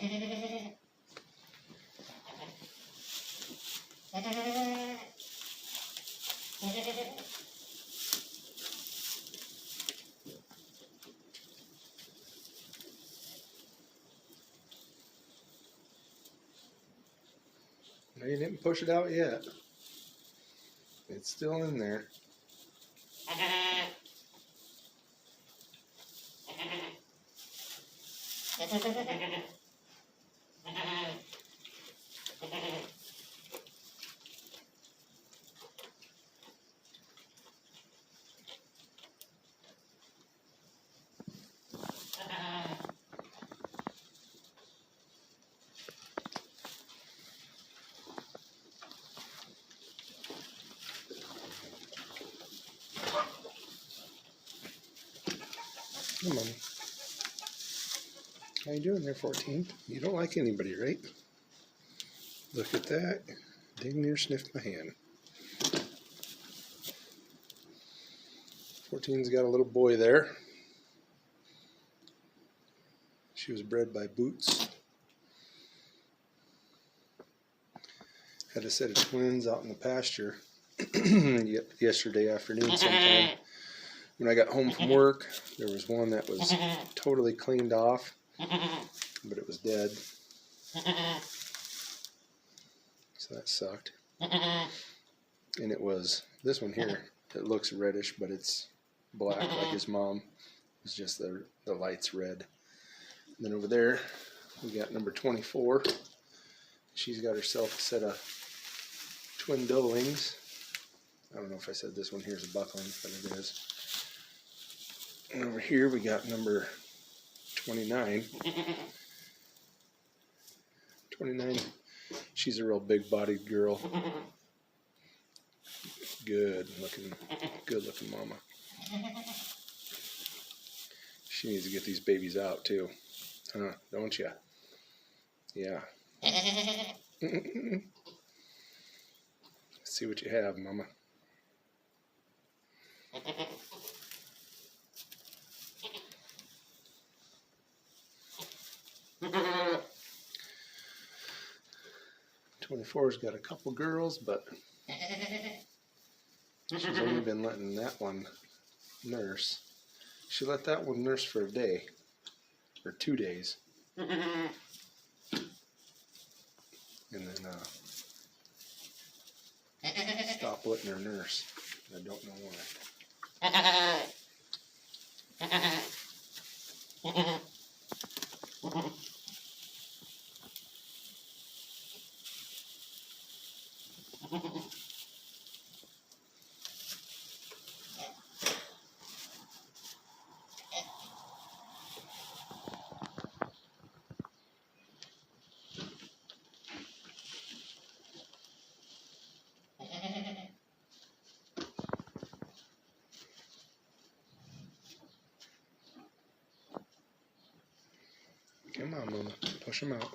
No, you didn't push it out yet. It's still in there. Come on. How you doing there, 14? You don't like anybody, right? Look at that. Dang near sniffed my hand. 14's got a little boy there. She was bred by Boots. Had a set of twins out in the pasture yesterday afternoon sometime. When I got home from work, there was one that was totally cleaned off, but it was dead. So that sucked. And it was this one here. It looks reddish, but it's black like his mom. It's just the light's red. And then over there, we got number 24. She's got herself a set of twin doublings. I don't know if I said this one here is a buckling, but it is. And over here we got number 29. 29, she's a real big-bodied girl. Good looking mama. She needs to get these babies out too, huh? Don't ya? Yeah. Let's see what you have, mama. '24's got a couple girls, but she's only been letting that one nurse. She let that one nurse for a day, or 2 days. And then stop letting her nurse. I don't know why. Come on, mama. Push them out.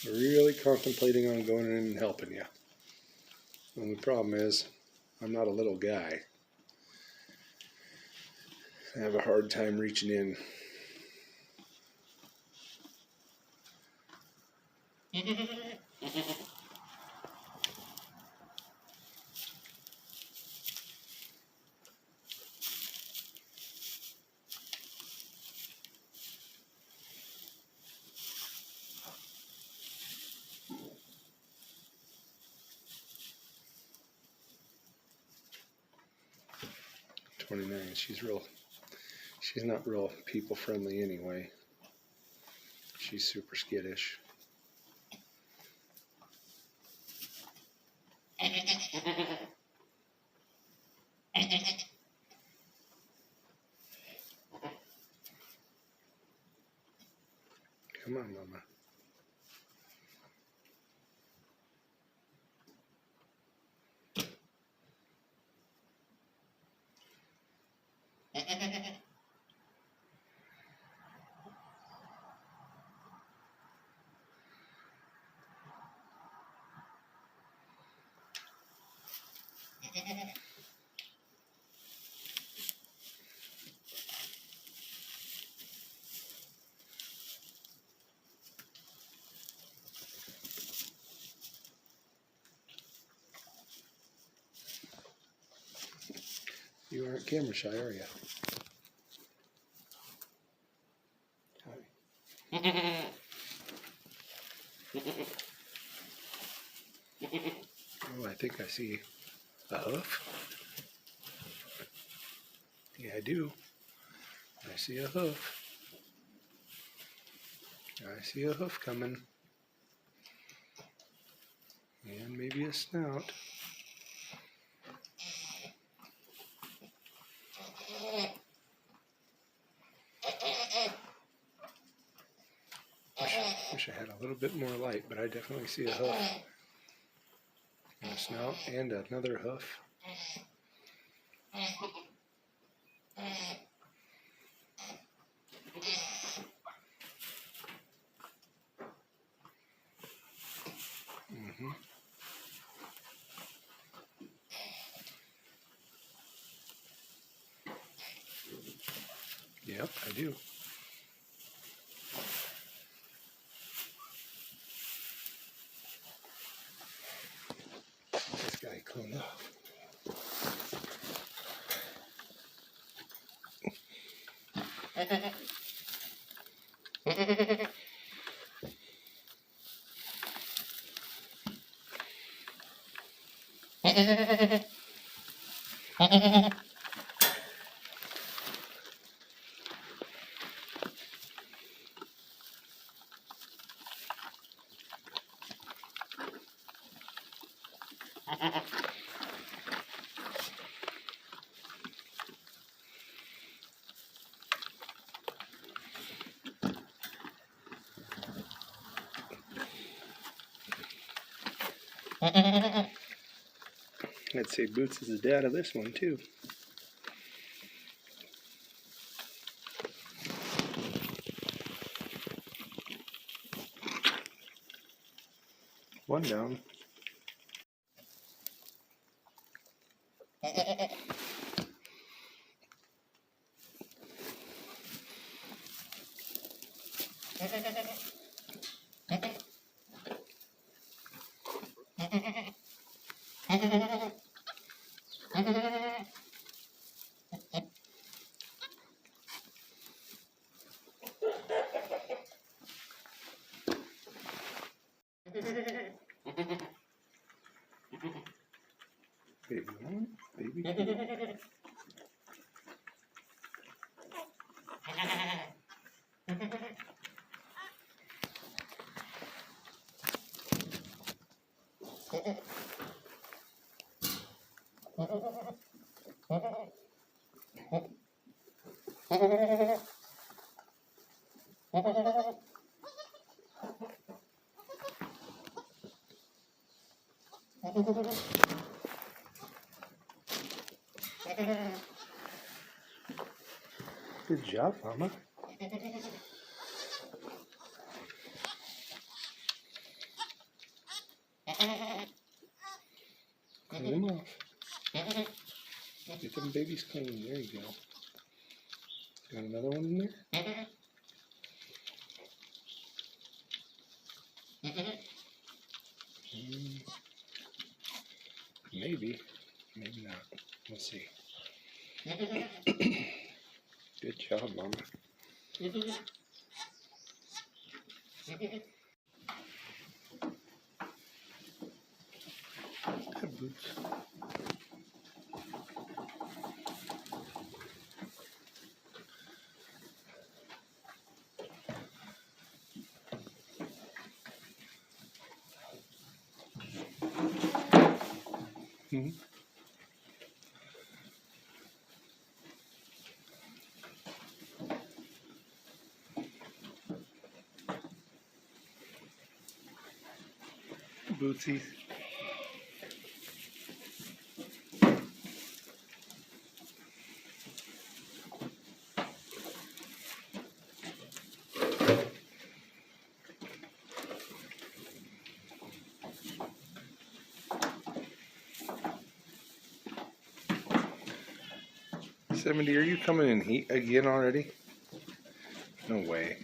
Really contemplating on going in and helping you. And the problem is, I'm not a little guy. I have a hard time reaching in. She's not real people friendly anyway. She's super skittish. Come on, Mama. You aren't camera shy, are you? Oh, I think I see a hoof. Yeah, I do. I see a hoof. I see a hoof coming. And maybe a snout. Wish I had a little bit more light, but I definitely see a hoof. And a snout and another hoof. Yep, I do. This guy cleaned up. I'd say Boots is the dad of this one too. One down. Baby one, baby two. Good job, Mama. Clean them off. Get them babies clean. There you go. Got another one in there? Maybe. Maybe not. We'll see. Good job, Mama. Good Boots. Mm-hmm. Bootsy. Seventy, are you coming in heat again already? No way.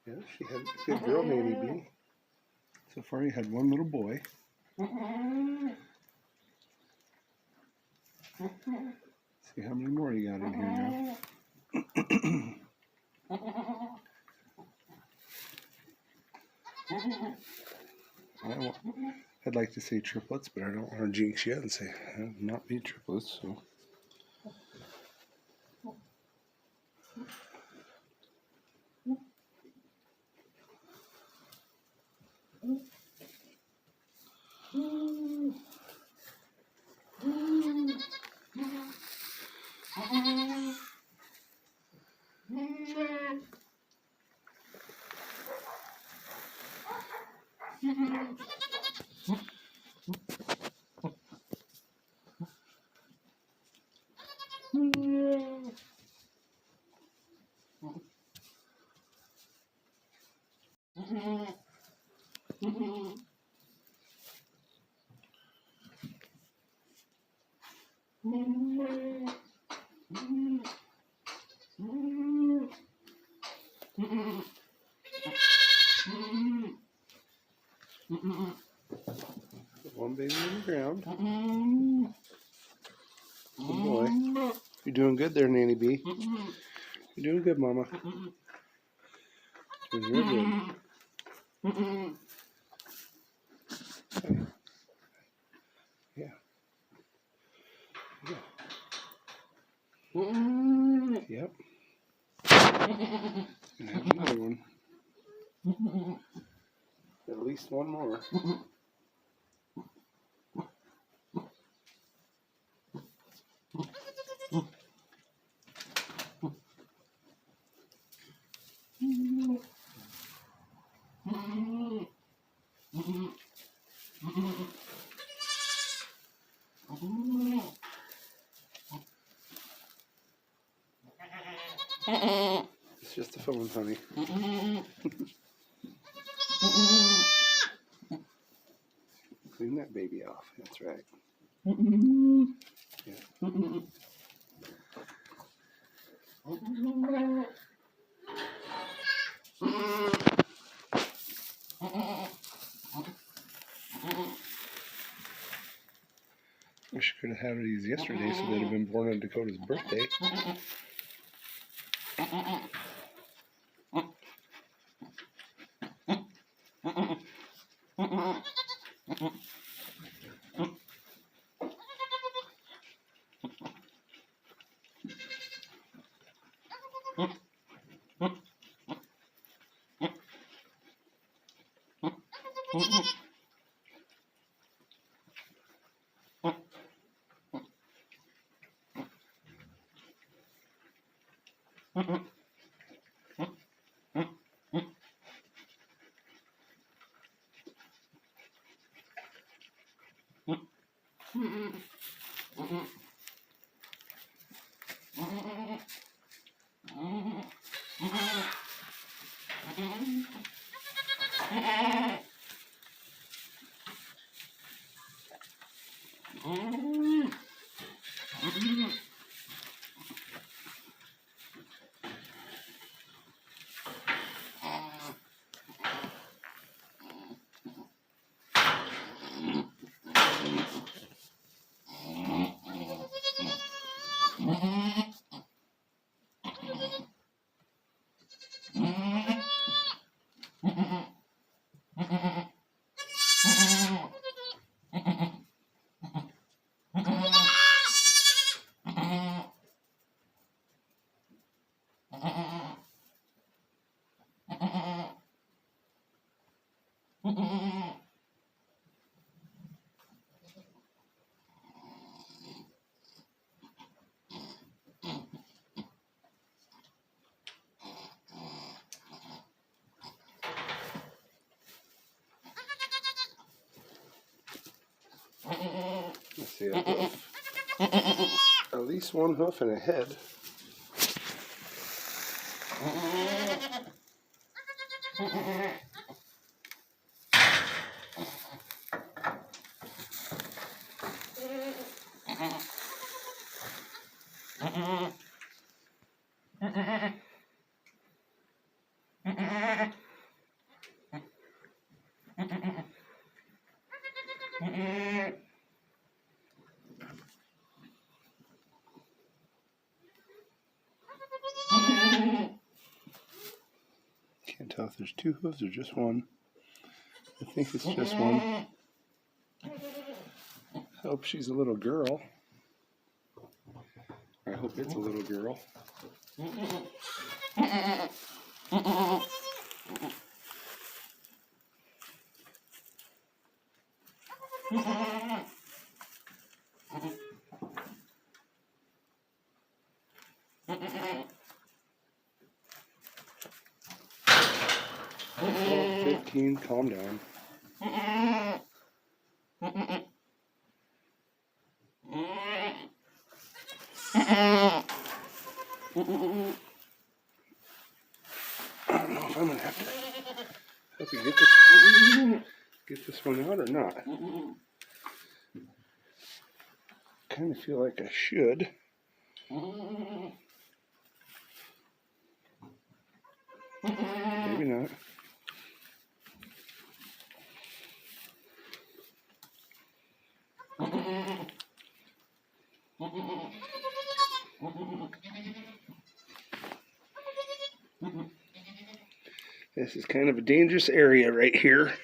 Yeah, she had a good girl, Nanny B. So far, you had one little boy. See how many more you got in here now. I'd like to say triplets, but I don't want to jinx you and say not be triplets. So. One baby on the ground. Good boy. You're doing good there, Nanny B. You're doing good, Mama. Doing real good. Okay. Yeah. Yep. And have another one. At least one more. It's just a phone, honey. Clean that baby off. That's right. Yeah. Wish I could have had these yesterday so they'd have been born on Dakota's birthday. Let's see, a hoof. At least one hoof and a head. Can't tell if there's two hooves or just one. I think it's just one. I hope she's a little girl. I hope it's a little girl. Oh, 15, calm down. I don't know if I'm gonna have to help you get this one out or not. Kind of feel like I should. Maybe not. This is kind of a dangerous area right here.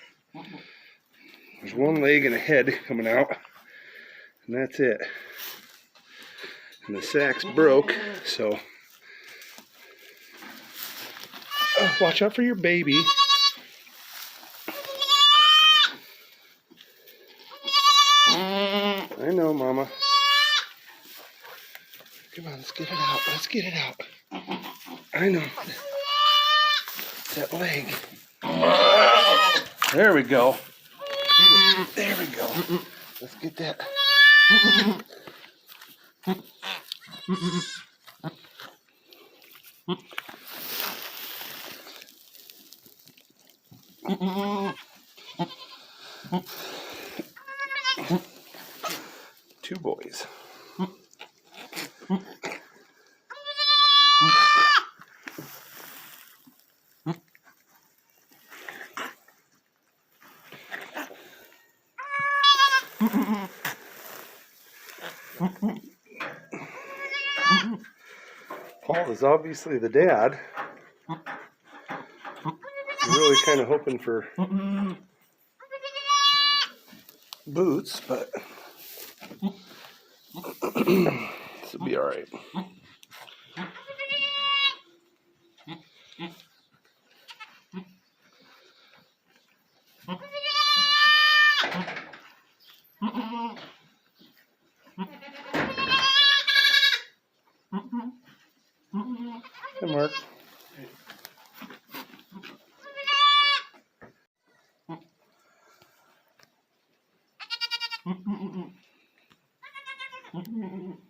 There's one leg and a head coming out, and that's it. And the sack's broke, so watch out for your baby. I know, Mama. Come on, let's get it out. Let's get it out. I know. That leg. There we go. There we go. Let's get that. Two boys. Paul is obviously the dad. I'm really kind of hoping for Boots, but this will be all right. Hey, Mark.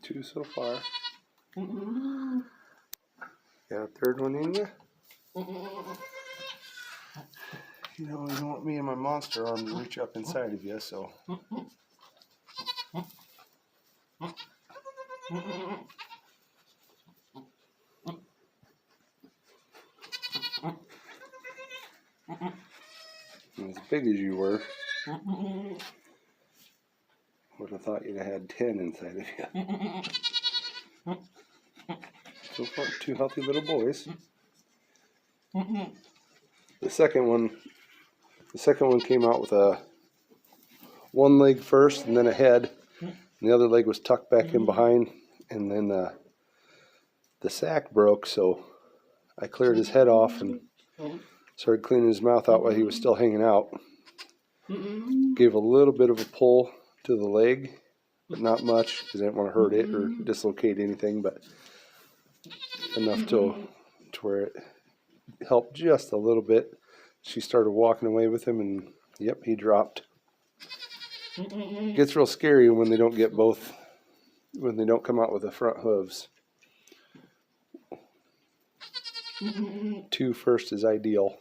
Two so far. Got a third one in you? You know, you don't want me and my monster arm to reach up inside of you, so As big as you were, would have thought you'd have had 10 inside of you. So far, 2 healthy little boys. The second one came out with one leg first and then a head, and the other leg was tucked back in behind, and then the sack broke, so I cleared his head off and started cleaning his mouth out while he was still hanging out. Gave a little bit of a pull to the leg, but not much because I didn't want to hurt it or dislocate anything, but enough to where it helped just a little bit. She started walking away with him, and yep, he dropped. It gets real scary when they don't get both, when they don't come out with the front hooves. 2 first is ideal.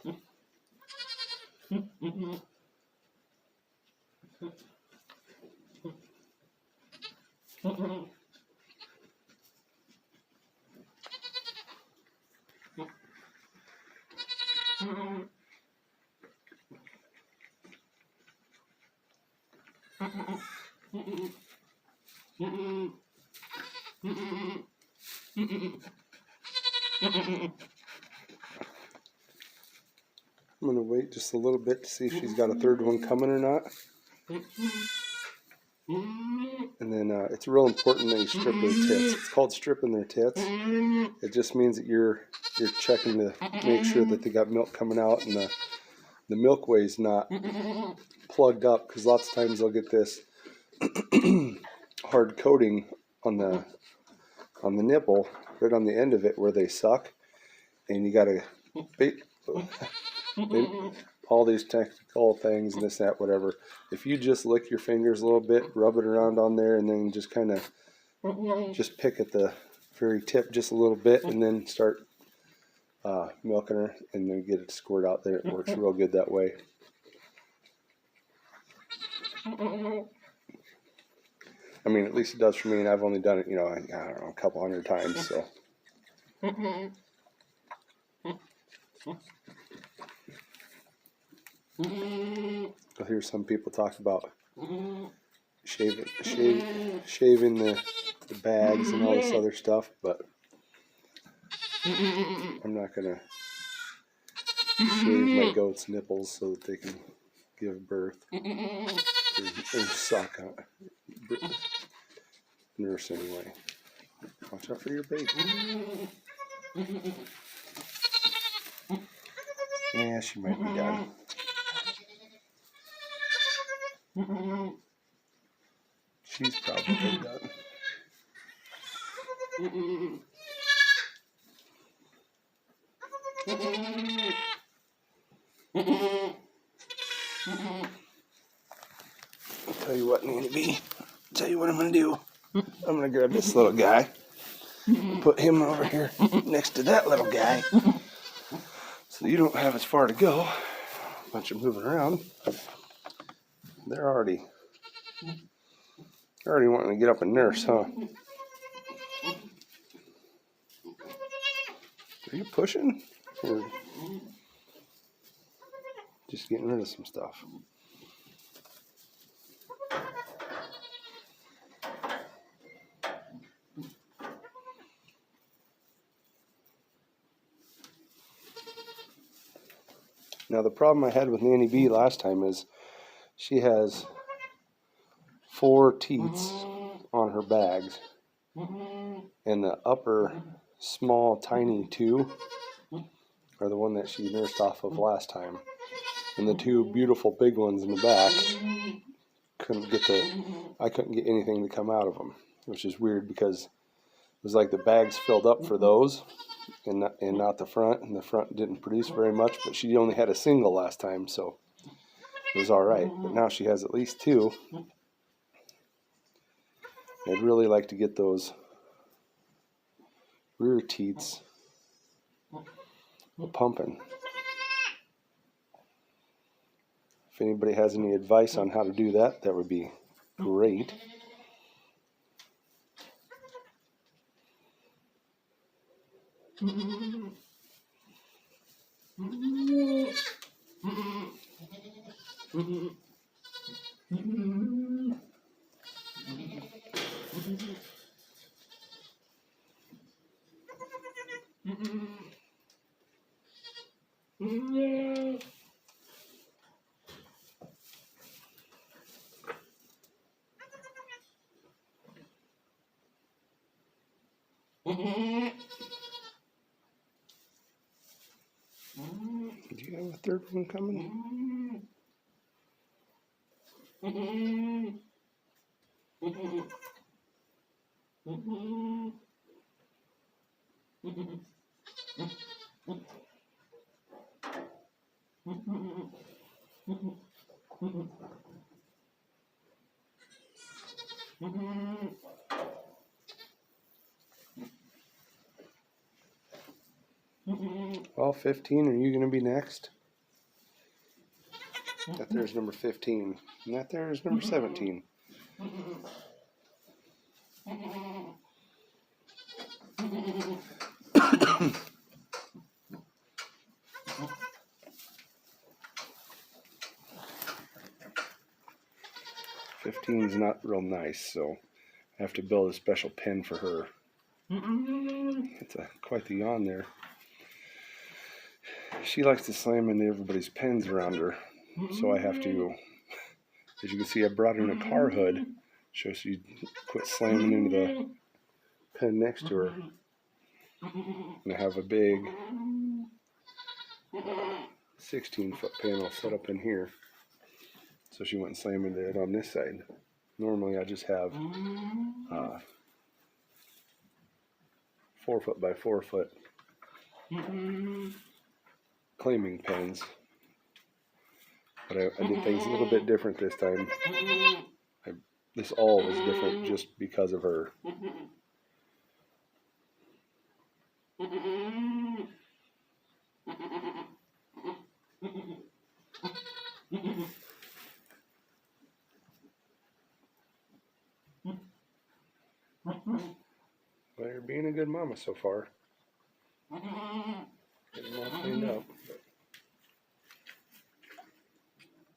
I'm going to wait just a little bit to see if she's got a third one coming or not. And then it's real important that you strip their tits. It's called stripping their tits. It just means that you're checking to make sure that they got milk coming out and the milkway's not plugged up, because lots of times they'll get this hard coating on the nipple right on the end of it where they suck, and you got to all these technical things and this, that, whatever. If you just lick your fingers a little bit, rub it around on there, and then just kind of just pick at the very tip just a little bit, and then start milking her, and then get it to squirt out there. It works real good that way. I mean, at least it does for me, and I've only done it, I don't know, a couple hundred times, so. I'll hear some people talk about shaving the bags and all this other stuff, but I'm not gonna shave my goat's nipples so that they can give birth or suck on nurse anyway. Watch out for your baby. Yeah, she might be done. She's probably done. I'll tell you what, Nanny B. Tell you what I'm going to do. I'm going to grab this little guy and put him over here next to that little guy so you don't have as far to go. A bunch of moving around. They're already wanting to get up and nurse, huh? Are you pushing? Or just getting rid of some stuff? Now the problem I had with Nanny B last time is she has 4 teats on her bags, and the upper small tiny 2 are the one that she nursed off of last time, and the 2 beautiful big ones in the back I couldn't get anything to come out of them, which is weird because it was like the bags filled up for those and not the front, and the front didn't produce very much, but she only had a single last time, so it was all right. But now she has at least 2. I'd really like to get those rear teats pumping. If anybody has any advice on how to do that, that would be great. Do you have a third one coming? All 15, are you going to be next? That there's number 15. And that there is number 17. Fifteen's not real nice, so I have to build a special pen for her. It's quite the yawn there. She likes to slam into everybody's pens around her, so I have to, as you can see, I brought her in a car hood, so she quit slamming into the pen next to her. And I have a big 16-foot panel set up in here, so she wouldn't slam into it on this side. Normally I just have 4-foot by 4-foot claiming pens, but I did things a little bit different this time. This all was different just because of her. Well, you're being a good mama so far. Getting them all cleaned up.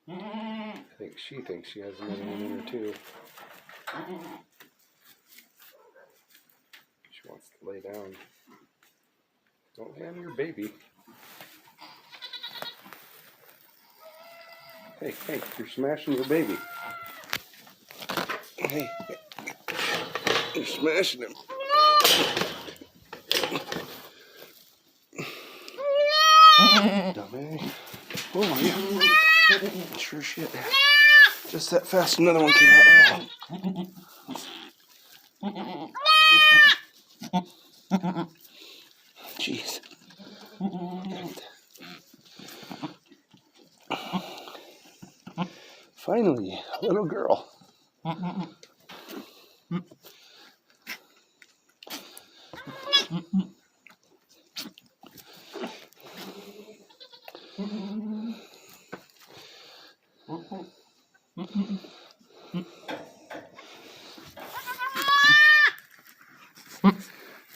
I think she thinks she has another one in her too. She wants to lay down. Don't hand your baby. Hey, you're smashing your baby. Hey, you're smashing him. Dummy. Oh, yeah. Sure shit. Just that fast, another one came out. Oh. Jeez. Finally, a little girl.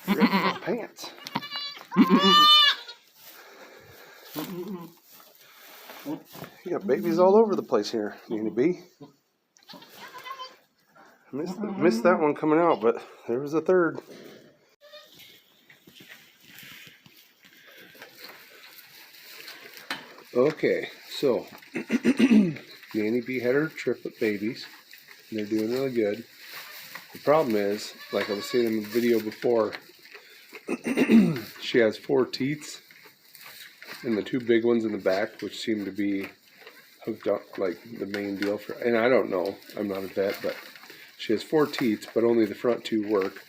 Ripped my pants. You got babies all over the place here, Nanny B. Missed that one coming out, but there was a third. Okay, so Nanny B had her triplet babies, and they're doing really good. The problem is, like I was saying in the video before, she has 4 teats, and the 2 big ones in the back, which seem to be hooked up, like the main deal for, and I don't know, I'm not a vet, but she has 4 teats, but only the front 2 work,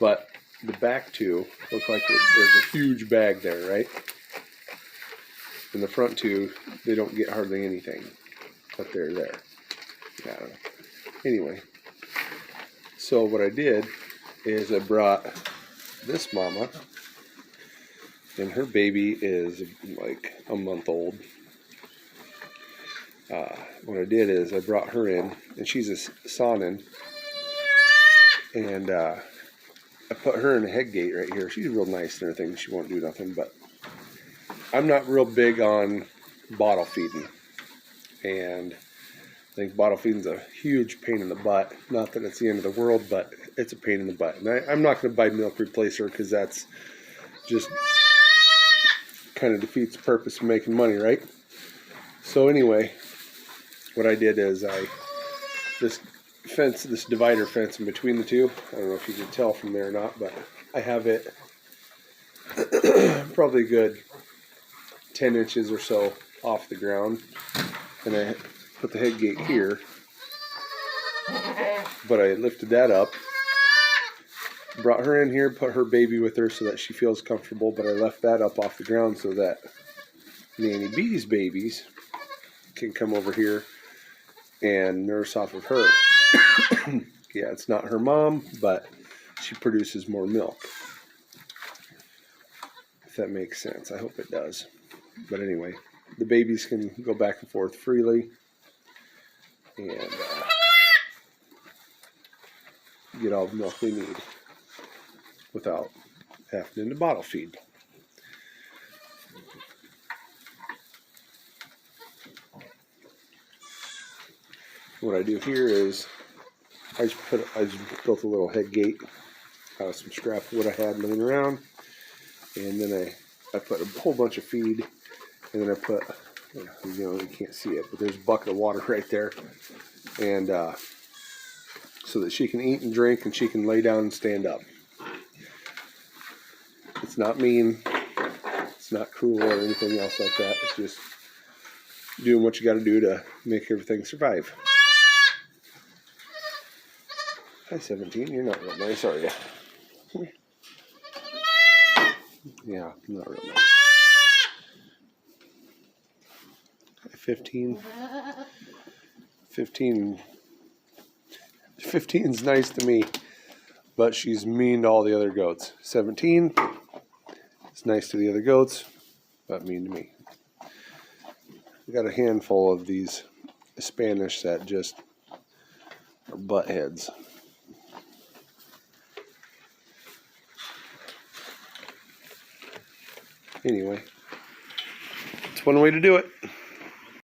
but the back 2 look like there's a huge bag there, right? And the front 2, they don't get hardly anything, but they're there. I don't know. Anyway, so what I did is I brought this mama, and her baby is like a month old. What I did is I brought her in, and she's a Saanen, and I put her in a head gate right here. She's real nice and everything. She won't do nothing, but I'm not real big on bottle feeding. And I think bottle feeding's a huge pain in the butt. Not that it's the end of the world, but it's a pain in the butt. And I'm not going to buy milk replacer because that's just kind of defeats the purpose of making money, right? So anyway, what I did is this divider fence in between the two. I don't know if you can tell from there or not, but I have it probably a good 10 inches or so off the ground. And I put the head gate here, but I lifted that up, brought her in here, put her baby with her so that she feels comfortable, but I left that up off the ground so that Nanny B's babies can come over here and nurse off of her. Yeah, it's not her mom, but she produces more milk. If that makes sense. I hope it does. But anyway, the babies can go back and forth freely and get all the milk they need without having to bottle feed. What I do here is I just built a little head gate out of some scrap wood I had laying around, and then I put a whole bunch of feed, and then I put, you can't see it, but there's a bucket of water right there, and so that she can eat and drink and she can lay down and stand up. It's not mean, it's not cruel or anything else like that. It's just doing what you got to do to make everything survive. Hi, 17. You're not real nice, are you? Yeah, not real nice. Hi, 15. 15's nice to me, but she's mean to all the other goats. 17 is nice to the other goats, but mean to me. We got a handful of these Spanish that just are butt heads. Anyway, it's one way to do it.